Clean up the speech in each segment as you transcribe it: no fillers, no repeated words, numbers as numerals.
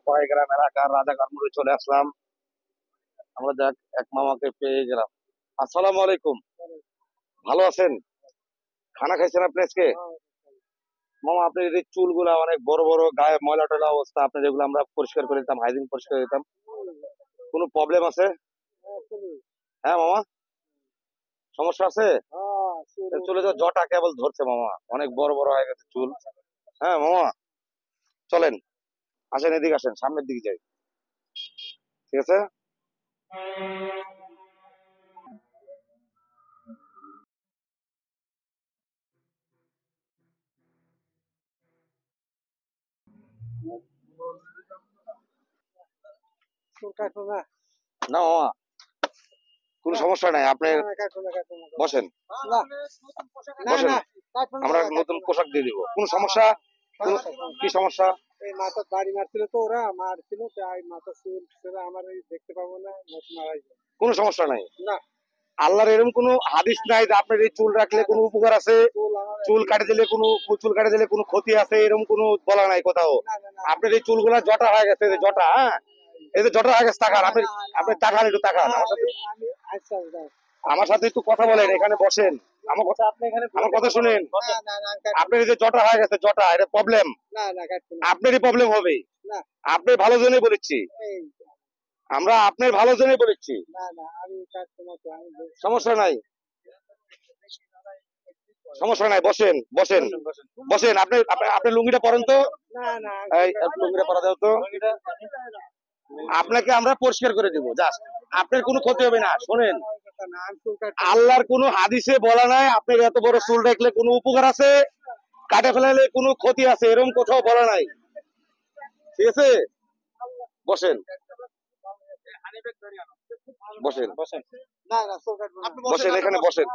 পাইগ্রাম এলাকার রাজাকার মোড়ে চলে আসলাম। আমরা যাক এক মামাকে পেয়ে গেলাম। আসসালামু আলাইকুম, ভালো আছেন? খানা খাইছেন আপনি আজকে? মামা আপনি যদি চুলগুলা অনেক বড় বড়, গায়ে ময়লা টয়লা অবস্থা, আপনি যেগুলো আমরা পরিষ্কার করে দিতাম, হাইজিন পরিষ্কার করে দিতাম, কোনো প্রবলেম আছে? হ্যাঁ মামা, সমস্যা আছে? চুলে তো জটা কেবল ধরছে মামা, অনেক বড় বড় হয়ে গেছে চুল। হ্যাঁ মামা, চলেন, আসেন এদিকে, আসেন সামনের দিকে যাই, ঠিক আছে? না মামা, কোনো সমস্যা নাই, আপনি বসেন, বসেন, আমরা নতুন পোশাক দিয়ে দিব। কোন সমস্যা? কি সমস্যা? এই মাথা বাড়ি মারছিল তো, ওরা মারছিল তাই মাথা চুল ছিল আমার, এই দেখতে পাবো না, মারাই যায়। কোনো সমস্যা নাই, না আল্লাহর এরকম কোনো হাদিস নাই যে আপনার এই চুল রাখলে কোনো উপকার আছে, চুল কাটে দিলে কোনো ক্ষতি আছে, এরকম কোনো বলা নাই কোথাও। আপনার এই চুলগুলা জটা হয়ে গেছে, জটা, হ্যাঁ এই যে জটা হয়ে গেছে, তাকান আপনি, আপনি তাকান, একটু তাকান আমার সাথে, আমার সাথে একটু কথা বলেন, এখানে বসেন, আমার কথা, আপনি এখানে আমার কথা শুনেন। আপনার এই যে জটা হয়ে গেছে, জটা, এটা প্রবলেম, আপনারই প্রবলেম হবে, আপনি ভালো জন্যই বলেছি, আমরা আপনার ভালো জন্যই বলেছি, সমস্যা নাই, সমস্যা নাই, বসেন বসেন বসেন, আপনি আপনি লুঙ্গিটা পরেন তো, এই লুঙ্গিটা পরা দাও তো, আপনাকে আমরা পরিষ্কার করে দিব, জাস্ট আপনার কোনো ক্ষতি হবে না। শোনেন, আল্লাহর কোনো হাদিসে বলা নাই আপনার এত বড় চুল রাখলে কোনো উপকার আছে, কাটে ফেলালে কোনো ক্ষতি আছে, এরকম কোথাও বলা নাই, ঠিক আছে? বসেন বসেন বসেন বসেন, এখানে বসেন,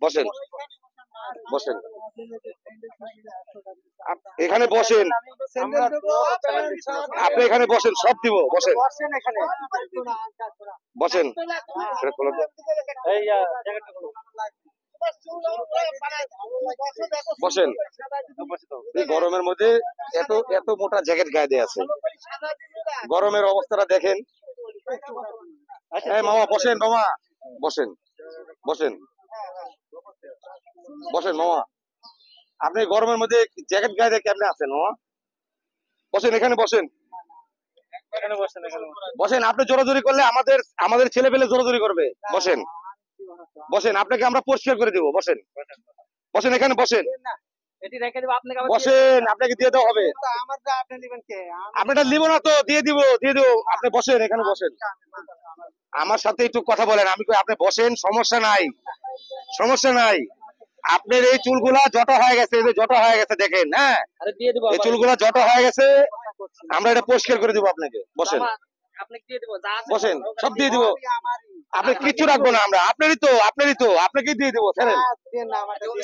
বসেন বসেন, এখানে বসেন, আপনি এখানে বসেন, সব দিব, বসেন বসেন, বসেন। এই গরমের মধ্যে এত এত মোটা জ্যাকেট গায়ে দিয়ে আছে, গরমের অবস্থাটা দেখেন। মামা বসেন, মামা বসেন, বসেন বসেন মামা, আপনি গরমের মধ্যে জ্যাকেট গায়ে দিয়ে কেমনে আছেন মামা? বসেন, এখানে বসেন, বসেন, আপনি জোরাজোরি করলে আমাদের আমাদের ছেলে পেলে জোরাজোরি করবে, বসেন বসেন, আপনাকে আমরা পরিষ্কার করে দিব, বসেন বসেন, এখানে বসেন, বসেন, আপনাকে দিয়ে দেওয়া হবে, আপনারটা নিব না তো, দিয়ে দিব, দিয়ে দিব, আপনি বসেন, এখানে বসেন, আমার সাথে একটু কথা বলেন, আমি কই আপনি বসেন, সমস্যা নাই, সমস্যা নাই, আপনার এই চুলগুলা জটা হয়ে গেছে, এই যে জটা হয়ে গেছে দেখেন, হ্যাঁ এই চুলগুলা জটা হয়ে গেছে, আমরা এটা পরিষ্কার করে দিব আপনাকে, বসেন বসেন, সব দিয়ে দিব, আপনি কিচ্ছু রাখবো না, আমরা আপনারই তো, আপনারই তো, আপনাকে দিয়ে দিব, ছাড়েন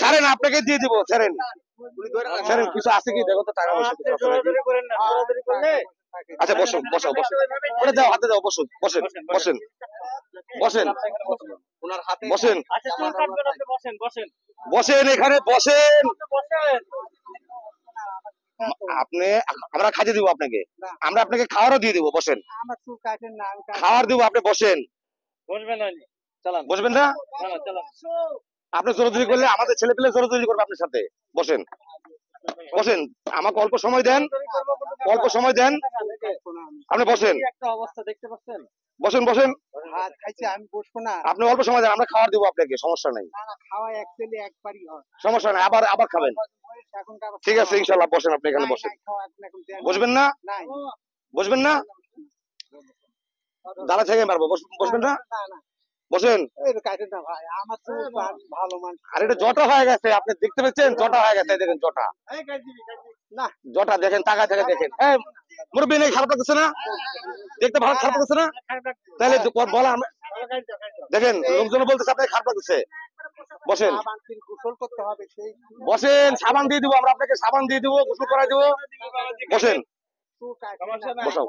ছাড়েন, আপনাকে দিয়ে দিব, ছাড়েন ছাড়েন, কিছু আছে কি দেখো তো, টাকা পয়সা আচ্ছা বসো বসো বসো, ওটা দাও, হাতে দাও, বসুন বসেন বসেন বসেন বসেন বসেন, এখানে বসেন, আপনি, আমরা খাইতে দিব আপনাকে, আমরা আপনাকে খাওয়ারও দিয়ে দিব, বসেন, খাওয়ার দিব, আপনি বসেন, বসবেন না, আপনি জোরাজোরি করলে আমাদের ছেলে পেলে জোরাজোরি করবে আপনার সাথে, বসেন বসেন, আমাকে অল্প সময় দেন, অল্প সময় দেন, আপনি বসেন, বসেন বসেন, আমি বসবো না, আপনি অল্প সময় দেন, আমরা খাওয়ার দিব আপনাকে, সমস্যা নাই, খাওয়া একচুয়ালি একবারই হয়, সমস্যা নাই, আবার আবার খাবেন, ঠিক আছে ইনশাল্লাহ, বসেন, আপনি এখানে বসেন, বসবেন না, বসবেন না, দাঁড়া থেকে মারবো, বসবেন না, বসেন, আর এটা জটা হয়ে গেছে, আপনি দেখতে পাচ্ছেন, জটা হয়ে গেছে, দেখেন জটা, জটা দেখেন, টাকা থেকে দেখেন, মুরব্বী নেই, খারাপ লাগতেছে না দেখতে, ভালো খারাপ লাগতেছে না, তাহলে বলা, দেখেন লোকজন বলতেছে আপনাকে খারাপ লাগতেছে, বসেন বসেন, সাবান দিয়ে দিব, আমরা আপনাকে সাবান দিয়ে দিব, গোসল করাই দিব, বসেন বসাও,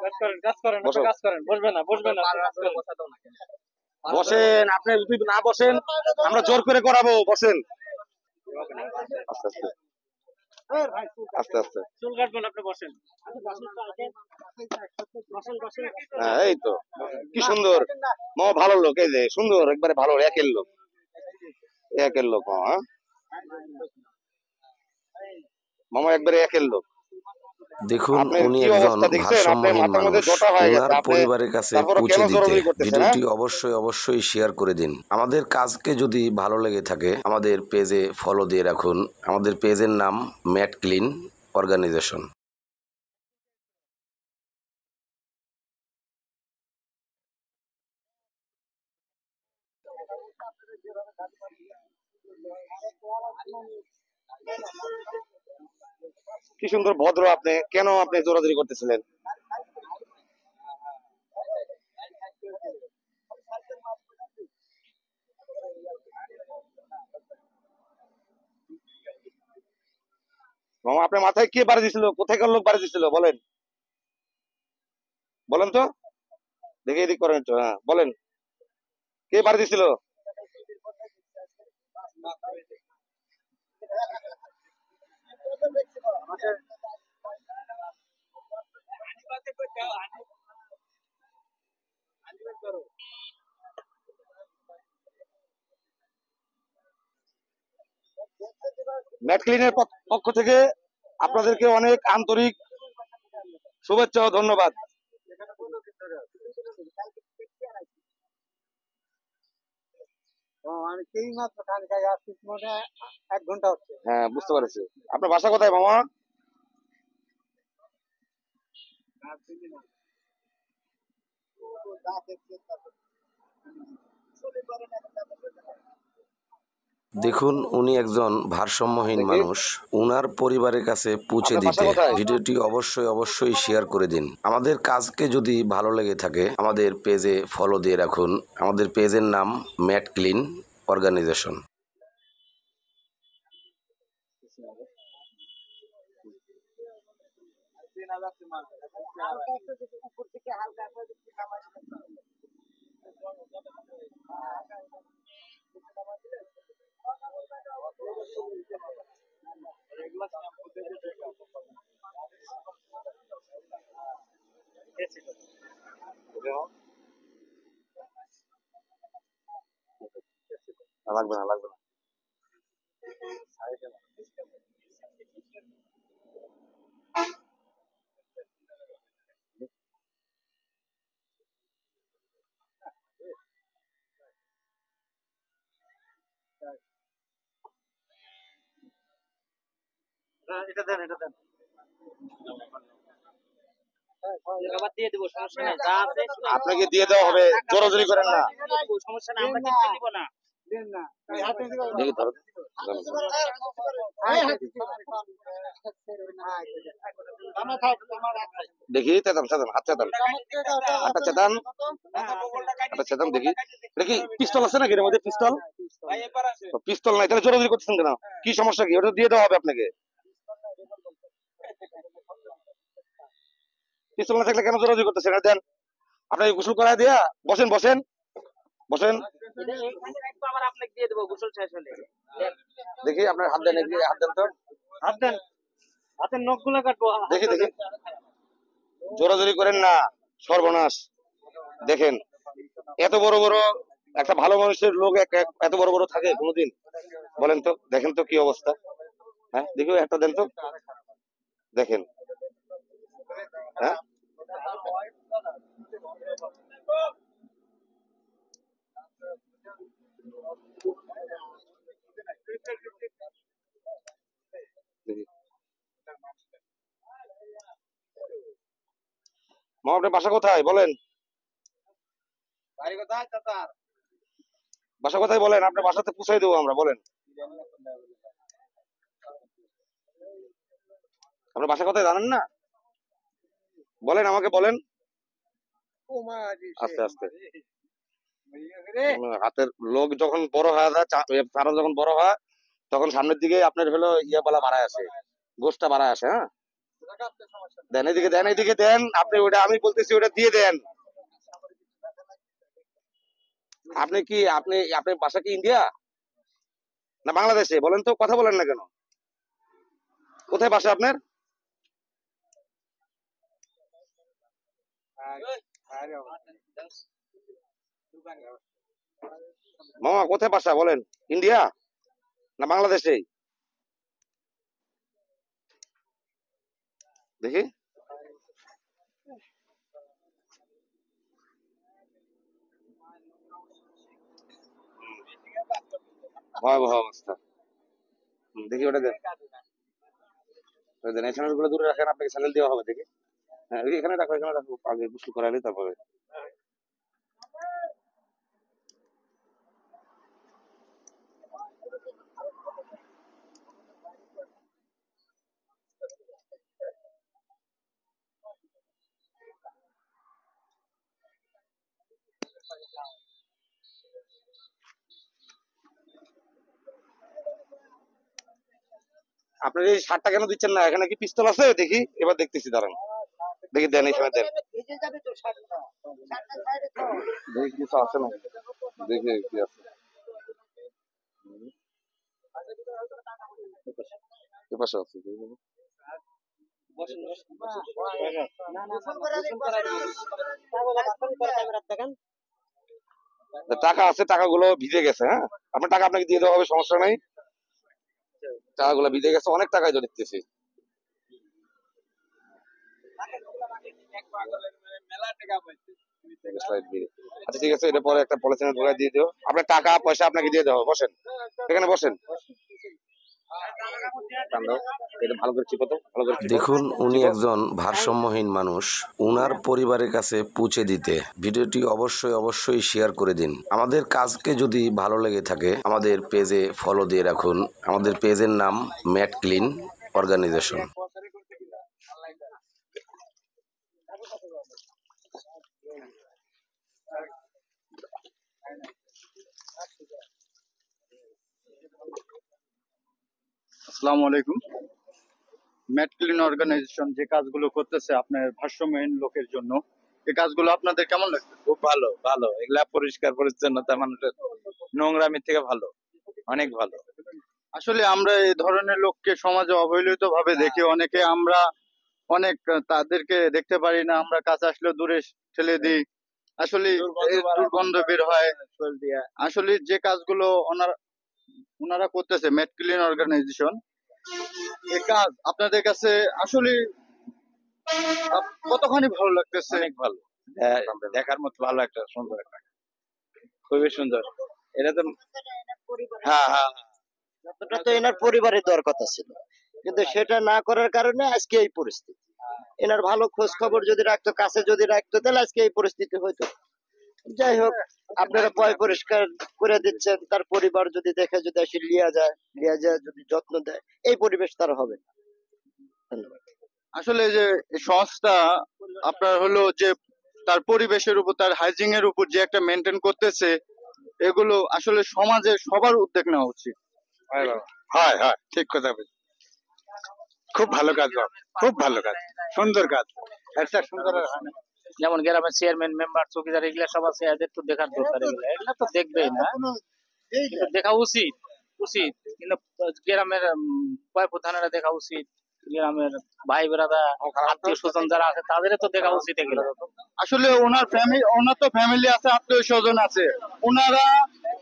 বসেন, আপনি যদি না বসেন আমরা জোর করে করাবো, বসেন, আস্তে আস্তে আস্তে আস্তে, চুল কাটবেন, আপনি বসেন। হ্যাঁ এই তো, কি সুন্দর মামা, ভালো লোক, এই যে সুন্দর, একবারে ভালো একের লোক, একের লোক মামা, হ্যাঁ? মামা একবারে একের লোক। দেখুন, আপনার উনি কি একজন অবস্থা দেখছেন? আপনার ভারসাম্যহীন মাথার মধ্যে মানুষ। জটা হয়ে গেছে, উনার আপনি পরিবারের কাছে তারপরে কেন পৌঁছে দিতে জোরাজুরি করতেছেন? হ্যাঁ, ভিডিওটি অবশ্যই শেয়ার করে দিন। আমাদের কাজকে যদি ভালো লেগে থাকে আমাদের পেজে ফলো দিয়ে রাখুন। আমাদের পেজের নাম ম্যাট ক্লিন অর্গানাইজেশন। কি সুন্দর ভদ্র, আপনি কেন আপনি জোরাজুরি করতেছিলেন? মামা আপনার মাথায় কে বাড়ি দিছিল? কোথাকার লোক বাড়ি দিছিল বলেন, বলেন তো, দেখে এদিক করেন একটু, হ্যাঁ বলেন, কে বাড়ি দিছিল? ম্যাট ক্লিনের পক্ষ থেকে আপনাদেরকে অনেক আন্তরিক শুভেচ্ছা ও ধন্যবাদ। আমি সেই মাত্র খান খাই আসছি, মনে হয় 1 ঘন্টা হচ্ছে। হ্যাঁ বুঝতে পারছি। আপনার বাসা কোথায় মামা? দেখুন, উনি একজন ভারসাম্যহীন দেখি মানুষ। উনার পরিবারের কাছে পৌঁছে আপনার বাসা দিতে কোথায়? ভিডিওটি অবশ্যই শেয়ার করে দিন। আমাদের কাজকে যদি ভালো লেগে থাকে আমাদের পেজে ফলো দিয়ে রাখুন। আমাদের পেজের নাম ম্যাট ক্লিন অর্গানাইজেশন। লাগবে না, লাগবে না। এটা দেন, এটা দেন। দিয়ে দেবো, সমস্যা নেই, যা আছে আপনাকে দিয়ে দেওয়া হবে, জোরাজুরি করেন না। সমস্যা নেই, আমরা কিচ্ছু দিব না। দেন না, এই হাতে দিবো। দেখি ধরো, দেখি চেতান চেতান, হাত চেতান, হাতটা চেতান, হাতটা চেতান, দেখি এটা কি পিস্তল আছে নাকি এর মধ্যে? পিস্তল, পিস্তল নাই, তাহলে জোরাজুরি করতেছেন কেন? কি সমস্যা কি? ওটা দিয়ে দেওয়া হবে আপনাকে। পিস্তল না থাকলে কেন জোরাজুরি করতেছেন? এটা দেন, আপনাকে গোসল করায় দিয়া বসেন, বসেন বসেন। এইখানে রাখবো, আবার আপনাকে দিয়ে দেবো গোসল শেষ হলে। দেখি আপনার হাত দেন, এদিকে হাত দেন তো, হাত দেন, হাতের নখ গুলো কাটবো। দেখি দেখি, জোরাজুরি করেন না, সর্বনাশ। দেখেন, এত বড় বড় একটা ভালো মানুষের লোক এত বড় বড় থাকে কোনোদিন? বলেন তো, দেখেন তো কি অবস্থা। হ্যাঁ দেখি একটা দেন তো, দেখেন। হ্যাঁ দেখি। মা আপনার বাসা কোথায় বলেন? বাসা কোথায় বলেন? আপনার বাসাতে পৌঁছাই দেবো আমরা, বলেন আপনার বাসা কোথায় জানেন না? বলেন, আমাকে বলেন। আস্তে আস্তে, হাতের লোক যখন বড় হয়ে যায়, চারা যখন বড় হয়, তখন সামনের দিকে আপনার হলো ইয়ে বলা বাড়ায় আসে, গোষ্ঠটা বাড়ায় আসে। হ্যাঁ দেন, এদিকে দেন, এদিকে দেন, আপনি ওটা আমি বলতেছি ওটা দিয়ে দেন। আপনি কি আপনার বাসা কি ইন্ডিয়া না বাংলাদেশে? বলেন তো, কথা বলেন না কেন? কোথায় বাসা আপনার? মামা কোথায় বাসা বলেন? ইন্ডিয়া না বাংলাদেশে? দেখি ভয়াবহ অবস্থা। দেখি ওটা দেন, এই স্যান্ডেল গুলো দূরে রাখেন, আপনাকে স্যান্ডেল দেওয়া হবে। দেখি হ্যাঁ এখানে রাখো, এখানে রাখো, আগে গোসল করালে তারপরে। আপনার এই শার্টটা কেন দিচ্ছেন না? এখানে কি পিস্তল আছে? দেখি এবার দেখতেছি, দাঁড়ান দেখি, দেন এই সময় দেন, দেখি কিছু আছে না, দেখি কি আছে। এ পাশে আছে, দেখি। টাকা আছে, টাকাগুলো ভিজে গেছে। হ্যাঁ আপনার টাকা আপনাকে দিয়ে দেওয়া হবে, সমস্যা নাই। টাকাগুলো ভিজে গেছে, অনেক টাকাই তো দেখতেছি। আচ্ছা ঠিক আছে, এটা পরে একটা পলিথিনে ঢোকায় দিয়ে দিও। আপনার টাকা পয়সা আপনাকে দিয়ে দেওয়া হবে। বসেন, এখানে বসেন। এটা ভালো করে চিপো তো, ভালো করে চিপো। দেখুন, উনি একজন ভারসাম্যহীন মানুষ। উনার পরিবারের কাছে পৌঁছে দিতে ভিডিওটি অবশ্যই শেয়ার করে দিন। আমাদের কাজকে যদি ভালো লেগে থাকে আমাদের পেজে ফলো দিয়ে রাখুন। আমাদের পেজের নাম ম্যাট ক্লিন অর্গানাইজেশন। আসসালামু আলাইকুম। ম্যাট ক্লিন অর্গানাইজেশন যে কাজগুলো করতেছে আপনার ভারসাম্যহীন লোকের জন্য, এই কাজগুলো আপনাদের কেমন লাগছে? খুব ভালো ভালো, এগুলা পরিষ্কার পরিচ্ছন্নতা মানুষের নোংরামি থেকে ভালো, অনেক ভালো। আসলে আমরা এই ধরনের লোককে সমাজে অবহেলিত ভাবে দেখি। অনেকে আমরা অনেক তাদেরকে দেখতে পারি না, আমরা কাছে আসলে দূরে ঠেলে দিই। আসলে এই দুর্গন্ধ বের হয়। আসলে যে কাজগুলো ওনারা করতেছে ম্যাট ক্লিন অর্গানাইজেশন, এই কাজ আপনাদের কাছে আসলে কতখানি ভালো লাগতেছে? অনেক ভালো, দেখার মতো ভালো, একটা সুন্দর, একটা খুবই সুন্দর। এটা তো হ্যাঁ হ্যাঁ, যতটা তো এনার পরিবারের দেওয়ার কথা ছিল, কিন্তু সেটা না করার কারণে আজকে এই পরিস্থিতি। এনার ভালো খোঁজ খবর যদি রাখতো, কাছে যদি রাখতো, তাহলে আজকে এই পরিস্থিতি হইতো। যাই হোক, আপনারা পয় পরিষ্কার করে দিচ্ছেন, তার পরিবার যদি দেখে, যদি এসে লিয়া যায় যদি যত্ন দেয়, এই পরিবেশ তার হবে না। ধন্যবাদ। আসলে যে এই সংস্থা আপনার হলো যে তার পরিবেশের উপর, তার হাইজিং এর উপর যে একটা মেনটেন করতেছে, এগুলো আসলে সমাজে সবার উদ্যোগ নেওয়া উচিত। হয় হয়, ঠিক কথা বলছি। খুব ভালো কাজ বাবা, খুব ভালো কাজ, সুন্দর কাজ, একটা সুন্দর আর হয় না। যেমন গ্রামের চেয়ারম্যান, মেম্বার, চৌকিদার এগুলা সব আছে, এদের তো দেখার দরকার। এগুলা তো দেখবেই না, কিন্তু দেখা উচিত উচিত কিন্তু গ্রামের কয় প্রধানেরা দেখা উচিত, গ্রামের ভাই বেড়াদা, আত্মীয় স্বজন যারা আছে তাদের তো দেখা উচিত এগুলো। আসলে ওনার তো ফ্যামিলি আছে, আত্মীয় স্বজন আছে,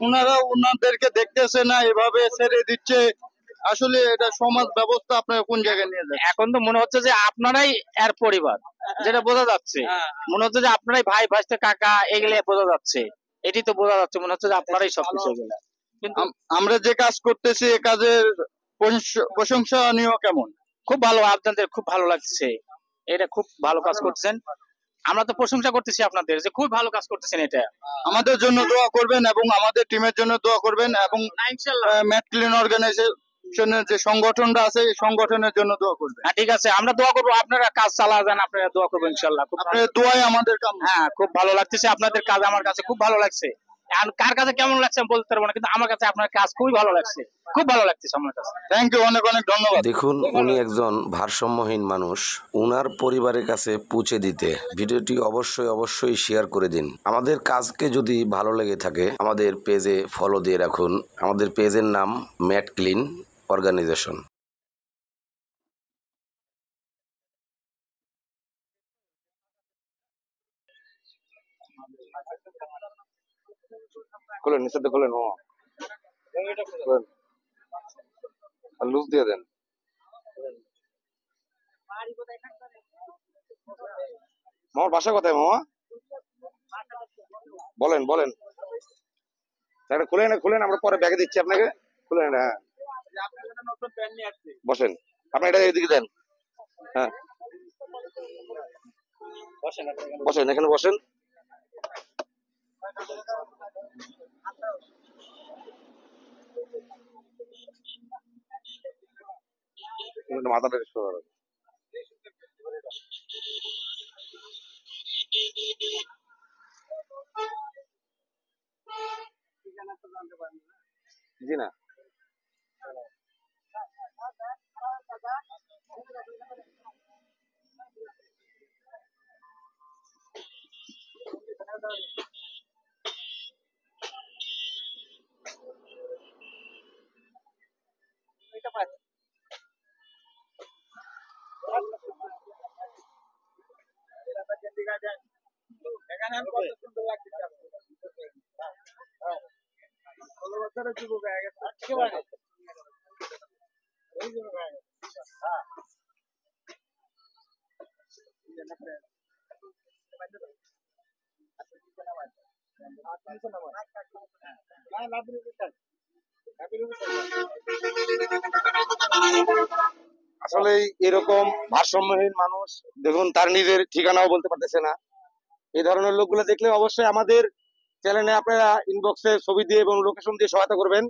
ওনারা ওনাদেরকে দেখতেছে না, এভাবে ছেড়ে দিচ্ছে। আসলে এটা সমাজ ব্যবস্থা আপনার কোন জায়গায় নিয়ে যাচ্ছে? এখন তো মনে হচ্ছে যে আপনারাই এর পরিবার, যেটা বোঝা যাচ্ছে। মনে হচ্ছে যে আপনারাই ভাই, ভাইস্তে, কাকা, এগুলো বোঝা যাচ্ছে। এটি তো বোঝা যাচ্ছে, মনে হচ্ছে যে আপনারাই সবকিছু এগুলা। কিন্তু আমরা যে কাজ করতেছি, এই কাজের প্রশংসনীয় কেমন? খুব ভালো, আপনাদের খুব ভালো লাগছে, এটা খুব ভালো কাজ করতেছেন। আমরা তো প্রশংসা করতেছি আপনাদের, যে খুব ভালো কাজ করতেছেন। এটা আমাদের জন্য দোয়া করবেন এবং আমাদের টিমের জন্য দোয়া করবেন, এবং ইনশাআল্লাহ ম্যাট ক্লিন অর্গানাইজেশনের যে সংগঠনটা আছে এই সংগঠনের জন্য দোয়া করবেন। ঠিক আছে, আমরা দোয়া করবো, আপনারা কাজ চালা যান, আপনারা দোয়া করবেন ইনশাআল্লাহ। আপনাদের দোয়াই আমাদের কাম। হ্যাঁ, খুব ভালো লাগতেছে আপনাদের কাজ, আমার কাছে খুব ভালো লাগছে। আর কার কাছে কেমন লাগছে আমি বলতে পারবো না, কিন্তু আমার কাছে আপনার কাজ খুবই ভালো লাগছে, খুব ভালো লাগতেছে আমার কাছে। থ্যাংক ইউ, অনেক অনেক ধন্যবাদ। দেখুন, উনি একজন ভারসাম্যহীন মানুষ। উনার পরিবারের কাছে পৌঁছে দিতে ভিডিওটি অবশ্যই শেয়ার করে দিন। আমাদের কাজকে যদি ভালো লেগে থাকে আমাদের পেজে ফলো দিয়ে রাখুন। আমাদের পেজের নাম ম্যাট ক্লিন অর্গানাইজেশন। খুলেন, নিচে দিয়ে খুলেন মামা, খুলেন। আর লুজ দিয়ে দেন। মামার বাসা কোথায় মামা? বলেন বলেন। একটা খুলেন, খুলেন, আমরা পরে ব্যাগে দিচ্ছি আপনাকে। খুলেন, হ্যাঁ বসেন। আপনি এটা এদিকে দেন। হ্যাঁ বসেন, এখানে বসেন। মাথাটা একটু সরান। জি না, আসলে এরকম ভারসাম্যহীন মানুষ দেখুন, তার নিজের ঠিকানাও বলতে পারতেছে না। এই ধরনের লোকগুলো দেখলে অবশ্যই আমাদের চ্যানেলে আপনারা ইনবক্সে ছবি দিয়ে এবং লোকেশন দিয়ে সহায়তা করবেন।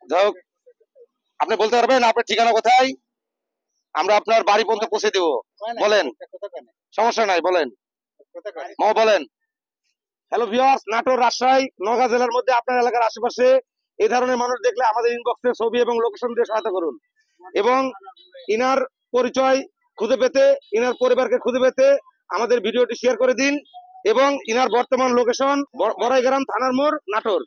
যাই হোক, আপনি বলতে পারবেন আপনার ঠিকানা কোথায়? আমরা আপনার বাড়ি পর্যন্ত পৌঁছে দেবো। বলেন, সমস্যা নাই, বলেন মামা, বলেন। হ্যালো ভিউয়ার্স, নাটোর, রাজশাহী, নওগাঁ জেলার মধ্যে আপনার এলাকার আশেপাশে এই ধরনের মানুষ দেখলে আমাদের ইনবক্সে ছবি এবং লোকেশন দিয়ে সহায়তা করুন। এবং ইনার পরিচয় খুঁজে পেতে, ইনার পরিবারকে খুঁজে পেতে আমাদের ভিডিওটি শেয়ার করে দিন। এবং ইনার বর্তমান লোকেশন বড়াইগ্রাম থানার মোড়, নাটোর।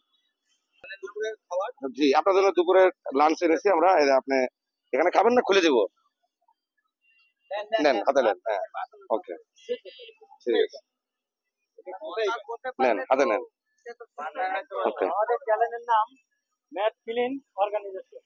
জি, আপনার জন্য দুপুরের লাঞ্চ এনেছি আমরা। আপনি এখানে খাবেন না খুলে দিব? নেন, হাতে নেন। হ্যাঁ ওকে, ঠিক আছে, নেন হাতে নেন। ওকে। আমাদের চ্যানেলের নাম ম্যাথ ফিলিং অর্গানাইজেশন।